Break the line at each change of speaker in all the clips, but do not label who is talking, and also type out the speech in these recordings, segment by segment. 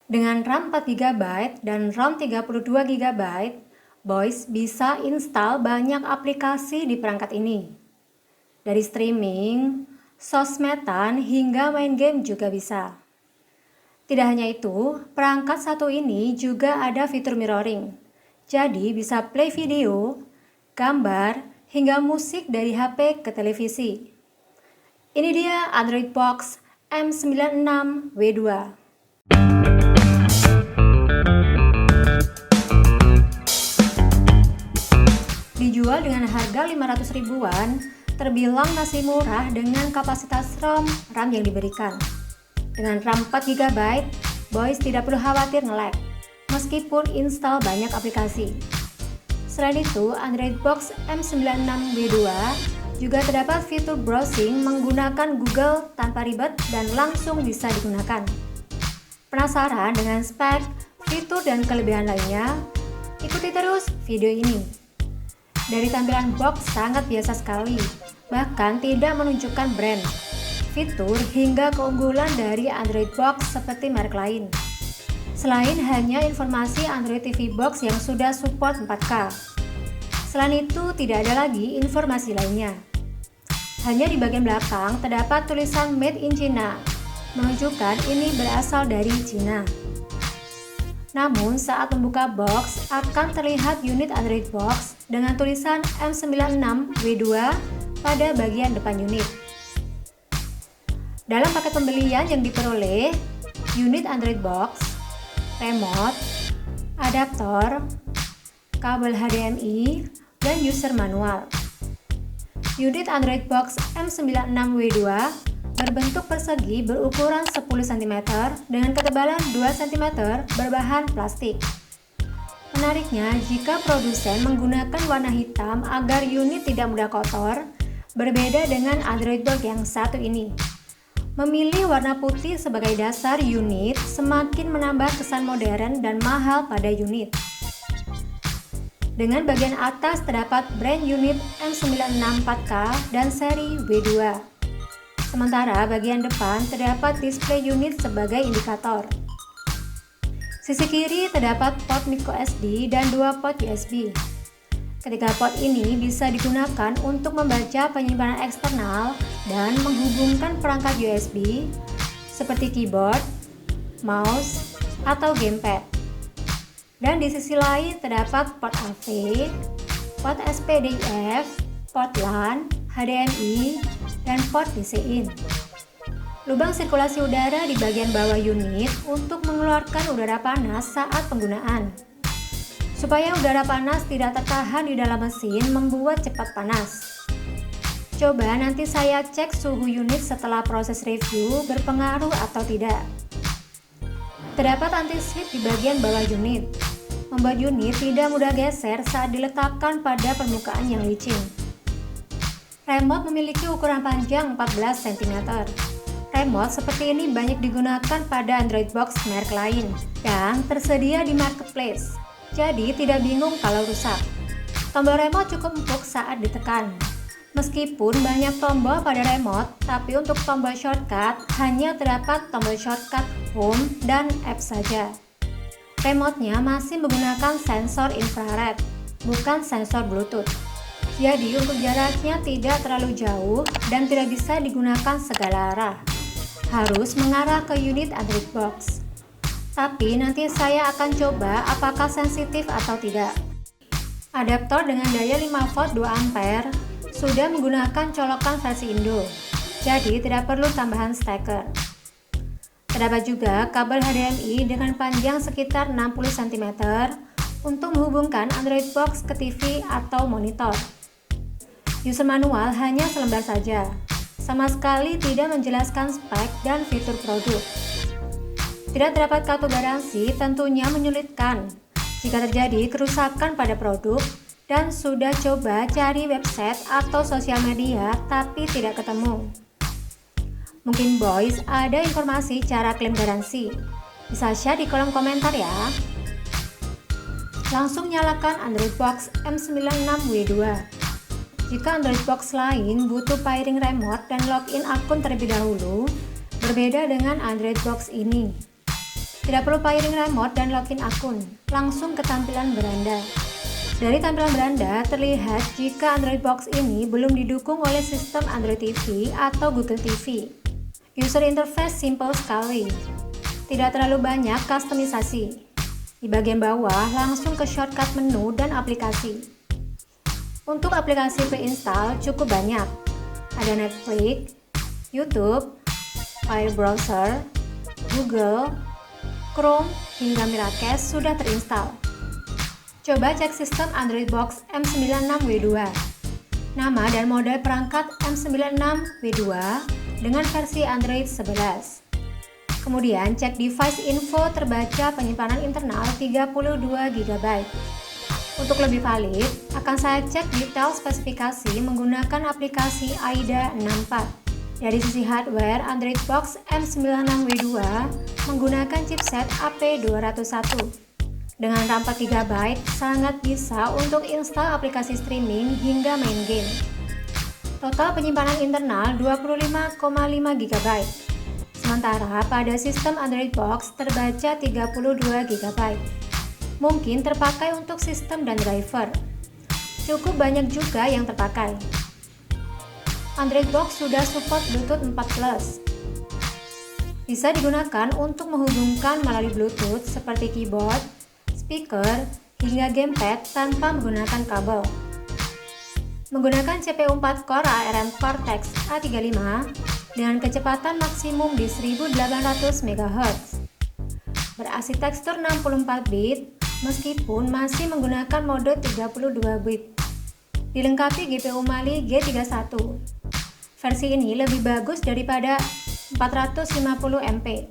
Dengan RAM 4 GB dan ROM 32 GB, Boys bisa install banyak aplikasi di perangkat ini. Dari streaming, sosmedan, hingga main game juga bisa. Tidak hanya itu, perangkat satu ini juga ada fitur mirroring. Jadi bisa play video, gambar, hingga musik dari HP ke televisi. Ini dia Android Box M96W2. Dijual dengan harga 500 ribuan, terbilang masih murah dengan kapasitas RAM yang diberikan. Dengan RAM 4 GB, Boys tidak perlu khawatir nge-lag, meskipun install banyak aplikasi. Selain itu, Android Box M96W2 juga terdapat fitur browsing menggunakan Google tanpa ribet dan langsung bisa digunakan. Penasaran dengan spek, fitur, dan kelebihan lainnya? Ikuti terus video ini. Dari tampilan box sangat biasa sekali, bahkan tidak menunjukkan brand, fitur, hingga keunggulan dari Android Box seperti merek lain. Selain hanya informasi Android TV Box yang sudah support 4K. Selain itu, tidak ada lagi informasi lainnya. Hanya di bagian belakang terdapat tulisan Made in China, menunjukkan ini berasal dari Cina. Namun, saat membuka box, akan terlihat unit Android Box dengan tulisan M96W2 pada bagian depan unit. Dalam paket pembelian yang diperoleh, unit Android Box, remote, adaptor, kabel HDMI, dan user manual. Unit Android Box M96W2 berbentuk persegi berukuran 10 cm dengan ketebalan 2 cm berbahan plastik. Menariknya, jika produsen menggunakan warna hitam agar unit tidak mudah kotor, berbeda dengan Android Box yang satu ini. Memilih warna putih sebagai dasar unit semakin menambah kesan modern dan mahal pada unit. Dengan bagian atas terdapat brand unit M96 4K dan seri W2. Sementara bagian depan terdapat display unit sebagai indikator. Sisi kiri terdapat port microSD dan 2 port USB. Ketiga port ini bisa digunakan untuk membaca penyimpanan eksternal dan menghubungkan perangkat USB seperti keyboard, mouse, atau gamepad. Dan di sisi lain terdapat port AV, port SPDIF, port LAN, HDMI, dan port DC-in. Lubang sirkulasi udara di bagian bawah unit untuk mengeluarkan udara panas saat penggunaan. Supaya udara panas tidak tertahan di dalam mesin membuat cepat panas. Coba nanti saya cek suhu unit setelah proses review berpengaruh atau tidak. Terdapat anti-slip di bagian bawah unit, membuat unit tidak mudah geser saat diletakkan pada permukaan yang licin. Remote memiliki ukuran panjang 14 cm. Remote seperti ini banyak digunakan pada Android Box merek lain yang tersedia di marketplace, jadi tidak bingung kalau rusak. Tombol remote cukup empuk saat ditekan. Meskipun banyak tombol pada remote, tapi untuk tombol shortcut hanya terdapat tombol shortcut home dan app saja. Remote-nya masih menggunakan sensor infrared, bukan sensor Bluetooth. Jadi untuk jaraknya tidak terlalu jauh dan tidak bisa digunakan segala arah. Harus mengarah ke unit Android Box. Tapi nanti saya akan coba apakah sensitif atau tidak. Adaptor dengan daya 5V 2A sudah menggunakan colokan versi Indo, jadi tidak perlu tambahan steker. Terdapat juga kabel HDMI dengan panjang sekitar 60 cm untuk menghubungkan Android Box ke TV atau monitor. User manual hanya selembar saja, sama sekali tidak menjelaskan spek dan fitur produk. Tidak terdapat kartu garansi, tentunya menyulitkan jika terjadi kerusakan pada produk dan sudah coba cari website atau sosial media tapi tidak ketemu. Mungkin Boys ada informasi cara klaim garansi. Bisa share di kolom komentar ya. Langsung nyalakan Android Box M96W2. Jika Android Box lain butuh pairing remote dan login akun terlebih dahulu, berbeda dengan Android Box ini. Tidak perlu pairing remote dan login akun, langsung ke tampilan beranda. Dari tampilan beranda terlihat jika Android Box ini belum didukung oleh sistem Android TV atau Google TV. User interface simple sekali, tidak terlalu banyak kustomisasi. Di bagian bawah langsung ke shortcut menu dan aplikasi. Untuk aplikasi pre-install cukup banyak. Ada Netflix, YouTube, Fire Browser, Google, Chrome, hingga Miracast sudah terinstall. Coba cek sistem Android Box M96W2. Nama dan model perangkat M96W2 dengan versi Android 11. Kemudian cek device info terbaca penyimpanan internal 32 GB. Untuk lebih valid, akan saya cek detail spesifikasi menggunakan aplikasi AIDA 64. Dari sisi hardware, Android Box M96W2 menggunakan chipset AP201. Dengan RAM 4 GB, sangat bisa untuk install aplikasi streaming hingga main game. Total penyimpanan internal 25,5 GB. Sementara pada sistem Android Box terbaca 32 GB. Mungkin terpakai untuk sistem dan driver. Cukup banyak juga yang terpakai. Android Box sudah support Bluetooth 4+. Bisa digunakan untuk menghubungkan melalui Bluetooth seperti keyboard, speaker, hingga gamepad tanpa menggunakan kabel. Menggunakan CPU 4 core ARM Cortex A35 dengan kecepatan maksimum di 1800 MHz. Berarsitektur 64 bit meskipun masih menggunakan mode 32 bit. Dilengkapi GPU Mali G31. Versi ini lebih bagus daripada 450 MP.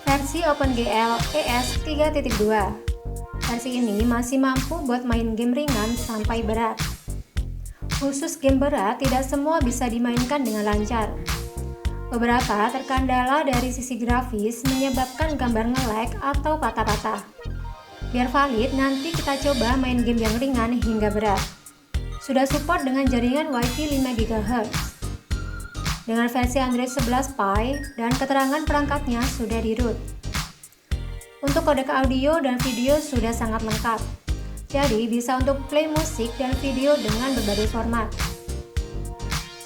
Versi OpenGL ES 3.2. Versi ini masih mampu buat main game ringan sampai berat. Khusus game berat tidak semua bisa dimainkan dengan lancar. Beberapa terkendala dari sisi grafis menyebabkan gambar nge-lag atau patah-patah. Biar valid, nanti kita coba main game yang ringan hingga berat. Sudah support dengan jaringan Wi-Fi 5 GHz. Dengan versi Android 11 Pie dan keterangan perangkatnya sudah di root. Untuk kodek audio dan video sudah sangat lengkap. Jadi bisa untuk play musik dan video dengan berbagai format.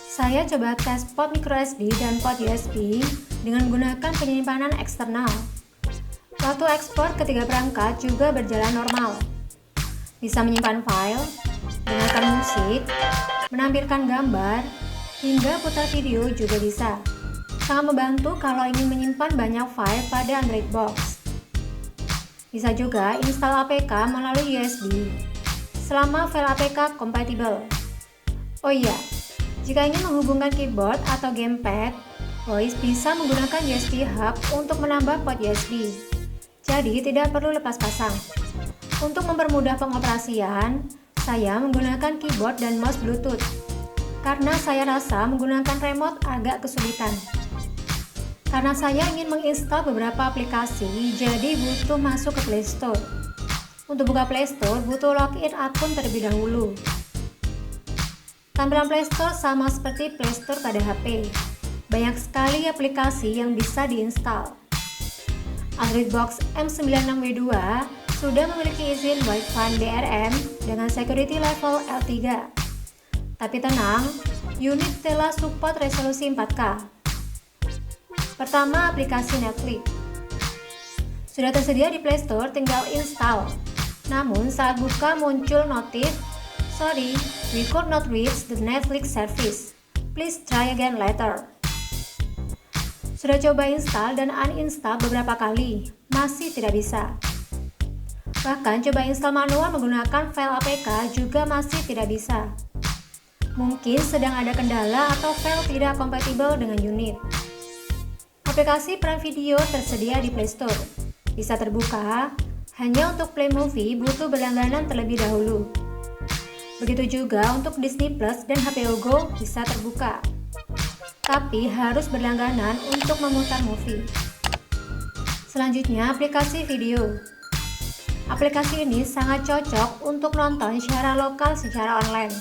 Saya coba tes port microSD dan port USB dengan menggunakan penyimpanan eksternal. Waktu ekspor ketiga perangkat juga berjalan normal. Bisa menyimpan file, mendengarkan musik, menampilkan gambar, hingga putar video juga bisa. Sangat membantu kalau ingin menyimpan banyak file pada Android Box. Bisa juga install APK melalui USB, selama file APK kompatibel. Oh iya, jika ingin menghubungkan keyboard atau gamepad, voice bisa menggunakan USB hub untuk menambah port USB. Jadi tidak perlu lepas pasang. Untuk mempermudah pengoperasian, saya menggunakan keyboard dan mouse Bluetooth. Karena saya rasa menggunakan remote agak kesulitan. Karena saya ingin menginstal beberapa aplikasi, jadi butuh masuk ke Play Store. Untuk buka Play Store, butuh login akun terlebih dahulu. Tampilan Play Store sama seperti Play Store pada HP. Banyak sekali aplikasi yang bisa diinstal. Android Box M96W2 sudah memiliki izin Wi-Fi DRM dengan security level L3. Tapi tenang, unit telah support resolusi 4K. Pertama, aplikasi Netflix. Sudah tersedia di Play Store, tinggal install. Namun saat buka muncul notif, "Sorry, we could not reach the Netflix service. Please try again later." Sudah coba install dan uninstall beberapa kali, masih tidak bisa. Bahkan coba install manual menggunakan file APK juga masih tidak bisa. Mungkin sedang ada kendala atau file tidak kompatibel dengan unit. Aplikasi Prime Video tersedia di Play Store. Bisa terbuka, hanya untuk Play Movie butuh berlangganan terlebih dahulu. Begitu juga untuk Disney Plus dan HBO Go bisa terbuka. Tapi harus berlangganan untuk memutar movie. Selanjutnya, aplikasi video. Aplikasi ini sangat cocok untuk nonton secara lokal secara online.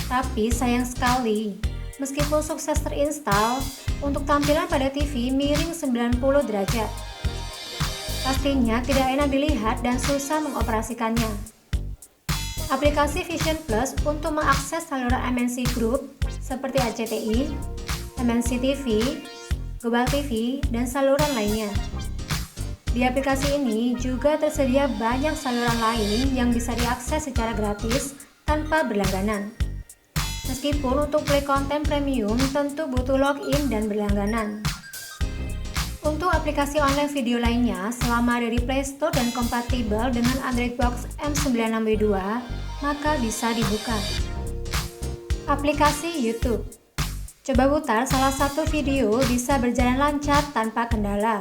Tapi sayang sekali, meskipun sukses terinstall, untuk tampilan pada TV miring 90 derajat. Pastinya tidak enak dilihat dan susah mengoperasikannya. Aplikasi Vision Plus untuk mengakses saluran MNC Group seperti RCTI, MNC TV, Global TV, dan saluran lainnya. Di aplikasi ini juga tersedia banyak saluran lain yang bisa diakses secara gratis tanpa berlangganan. Meskipun untuk play konten premium tentu butuh login dan berlangganan. Untuk aplikasi online video lainnya, selama ada di Play Store dan kompatibel dengan Android Box M96W2, maka bisa dibuka. Aplikasi YouTube. Coba putar salah satu video bisa berjalan lancar tanpa kendala.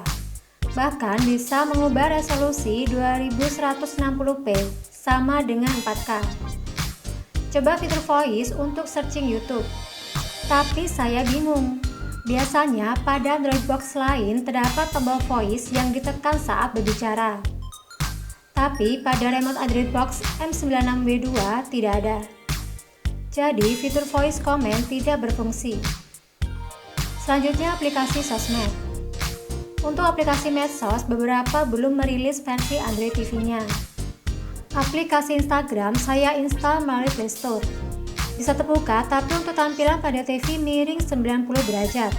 Bahkan bisa mengubah resolusi 2160p sama dengan 4K. Coba fitur voice untuk searching YouTube. Tapi saya bingung. Biasanya pada Android Box lain terdapat tombol voice yang ditekan saat berbicara. Tapi pada remote Android Box M96W2 tidak ada. Jadi fitur voice comment tidak berfungsi. Selanjutnya aplikasi sosmed. Untuk aplikasi medsos, beberapa belum merilis versi Android TV-nya. Aplikasi Instagram saya install melalui Play Store. Bisa terbuka, tapi untuk tampilan pada TV miring 90 derajat.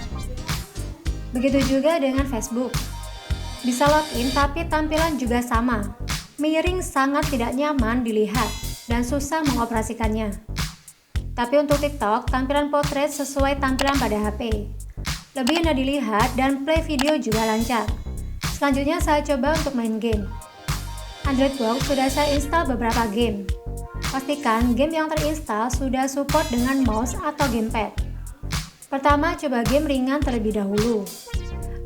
Begitu juga dengan Facebook. Bisa login, tapi tampilan juga sama. Miring sangat tidak nyaman dilihat dan susah mengoperasikannya. Tapi untuk TikTok, tampilan potret sesuai tampilan pada HP. Lebih enak dilihat dan play video juga lancar. Selanjutnya saya coba untuk main game. Android Box sudah saya install beberapa game. Pastikan game yang terinstall sudah support dengan mouse atau gamepad. Pertama, coba game ringan terlebih dahulu.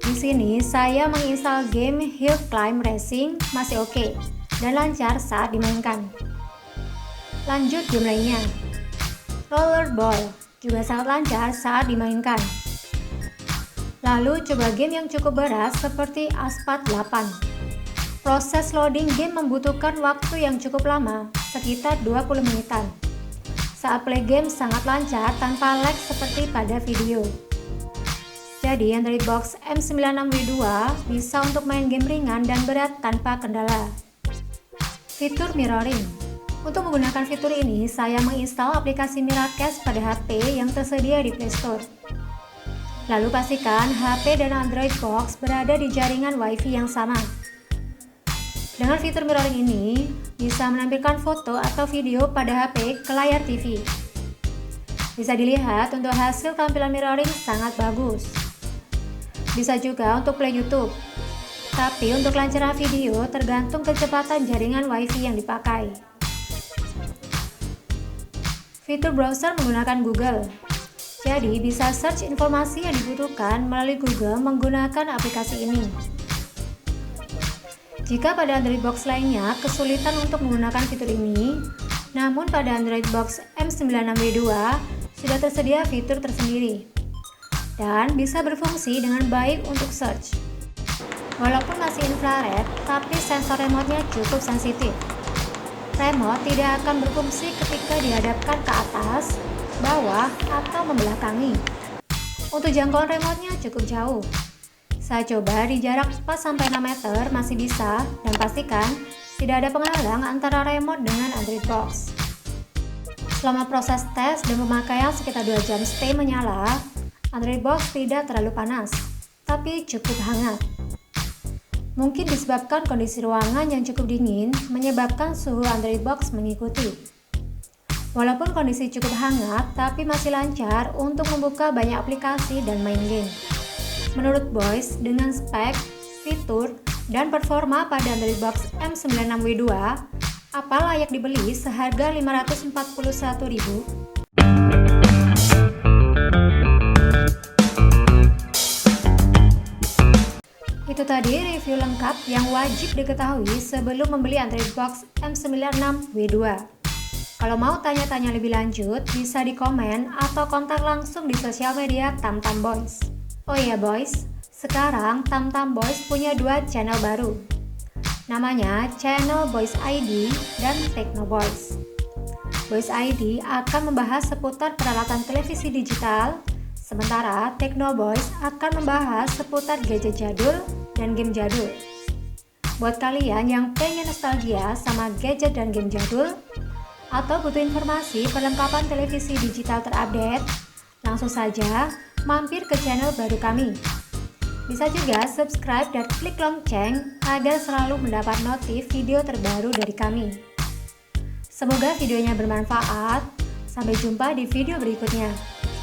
Di sini saya menginstal game Hill Climb Racing, masih oke dan lancar saat dimainkan. Lanjut game lainnya. Rollerball juga sangat lancar saat dimainkan. Lalu coba game yang cukup berat seperti Asphalt 8. Proses loading game membutuhkan waktu yang cukup lama, sekitar 20 menitan. Saat play game sangat lancar tanpa lag seperti pada video. Jadi Android Box M96W2 bisa untuk main game ringan dan berat tanpa kendala. Fitur mirroring. Untuk menggunakan fitur ini, saya menginstal aplikasi Miracast pada HP yang tersedia di Play Store. Lalu pastikan HP dan Android Box berada di jaringan Wi-Fi yang sama. Dengan fitur mirroring ini, bisa menampilkan foto atau video pada HP ke layar TV. Bisa dilihat untuk hasil tampilan mirroring sangat bagus. Bisa juga untuk play YouTube. Tapi untuk kelancaran video tergantung kecepatan jaringan Wi-Fi yang dipakai. Fitur browser menggunakan Google. Jadi bisa search informasi yang dibutuhkan melalui Google menggunakan aplikasi ini. Jika pada Android Box lainnya kesulitan untuk menggunakan fitur ini, namun pada Android Box M96W2 sudah tersedia fitur tersendiri dan bisa berfungsi dengan baik untuk search. Walaupun masih infrared, tapi sensor remote-nya cukup sensitif. Remote tidak akan berfungsi ketika dihadapkan ke atas, bawah, atau membelakangi. Untuk jangkauan remote-nya cukup jauh. Saya coba di jarak 4-6 meter masih bisa, dan pastikan tidak ada penghalang antara remote dengan Android Box. Selama proses tes dan pemakaian sekitar 2 jam stay menyala, Android Box tidak terlalu panas, tapi cukup hangat. Mungkin disebabkan kondisi ruangan yang cukup dingin menyebabkan suhu Android Box mengikuti. Walaupun kondisi cukup hangat, tapi masih lancar untuk membuka banyak aplikasi dan main game. Menurut Boys, dengan spek, fitur, dan performa pada Android Box M96W2, apa layak dibeli seharga Rp541.000? Itu tadi review lengkap yang wajib diketahui sebelum membeli Android Box M96W2. Kalau mau tanya-tanya lebih lanjut, bisa di komen atau kontak langsung di sosial media Tamtam Boys. Oh iya Boys, sekarang Tamtam Boys punya 2 channel baru. Namanya Channel Boys ID dan Techno Boys. Boys ID akan membahas seputar peralatan televisi digital, sementara Techno Boys akan membahas seputar gadget jadul dan game jadul. Buat kalian yang pengen nostalgia sama gadget dan game jadul, atau butuh informasi perlengkapan televisi digital terupdate, langsung saja mampir ke channel baru kami. Bisa juga subscribe dan klik lonceng agar selalu mendapat notif video terbaru dari kami. Semoga videonya bermanfaat. Sampai jumpa di video berikutnya.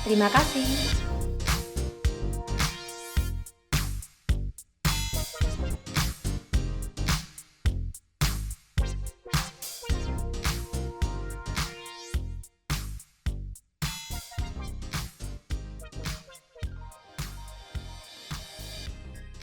Terima kasih.